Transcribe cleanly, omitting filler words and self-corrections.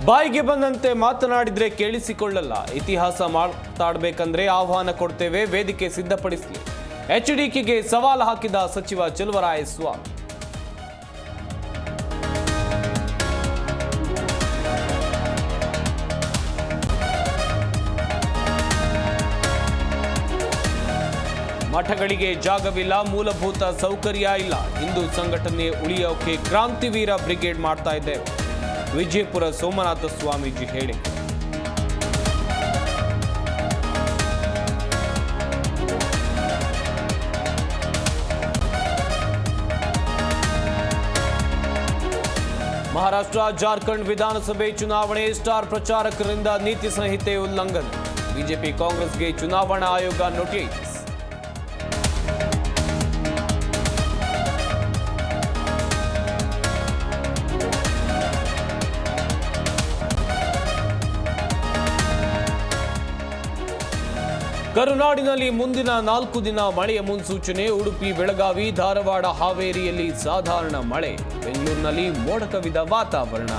ಬಾಯಿಗೆ ಬಂದಂತೆ ಮಾತನಾಡಿದ್ರೆ ಕೇಳಿಸಿಕೊಳ್ಳಲ್ಲ. ಇತಿಹಾಸ ಮಾತಾಡಬೇಕಂದ್ರೆ ಆಹ್ವಾನ ಕೊಡ್ತೇವೆ, ವೇದಿಕೆ ಸಿದ್ಧಪಡಿಸಲಿ. ಎಚ್ಡಿಕೆಗೆ ಸವಾಲು ಹಾಕಿದ ಸಚಿವ ಚೆಲುವರಾಯಸ್ವಾಮಿ. ಮಠಗಳಿಗೆ ಜಾಗವಿಲ್ಲ, ಮೂಲಭೂತ ಸೌಕರ್ಯ ಇಲ್ಲ. ಹಿಂದೂ ಸಂಘಟನೆ ಉಳಿಯೋಕೆ ಕ್ರಾಂತಿವೀರ ಬ್ರಿಗೇಡ್ ಮಾಡ್ತಾ ಇದ್ದೇವೆ. ವಿಜಯಪುರ ಸೋಮನಾಥ ಸ್ವಾಮೀಜಿ ಹೇಳಿ. ಮಹಾರಾಷ್ಟ್ರ ಜಾರ್ಖಂಡ್ ವಿಧಾನಸಭೆ ಚುನಾವಣೆ ಸ್ಟಾರ್ ಪ್ರಚಾರಕರಿಂದ ನೀತಿ ಸಂಹಿತೆ ಉಲ್ಲಂಘನೆ. ಬಿಜೆಪಿ ಕಾಂಗ್ರೆಸ್ಗೆ ಚುನಾವಣಾ ಆಯೋಗ ನೋಟಿಸ್. ಕರುನಾಡಿನಲ್ಲಿ ಮುಂದಿನ 4 ದಿನ ಮಳೆಯ ಮುನ್ಸೂಚನೆ. ಉಡುಪಿ, ಬೆಳಗಾವಿ, ಧಾರವಾಡ, ಹಾವೇರಿಯಲ್ಲಿ ಸಾಧಾರಣ ಮಳೆ. ಬೆಂಗಳೂರಿನಲ್ಲಿ ಮೋಡ ಕವಿದ ವಾತಾವರಣ.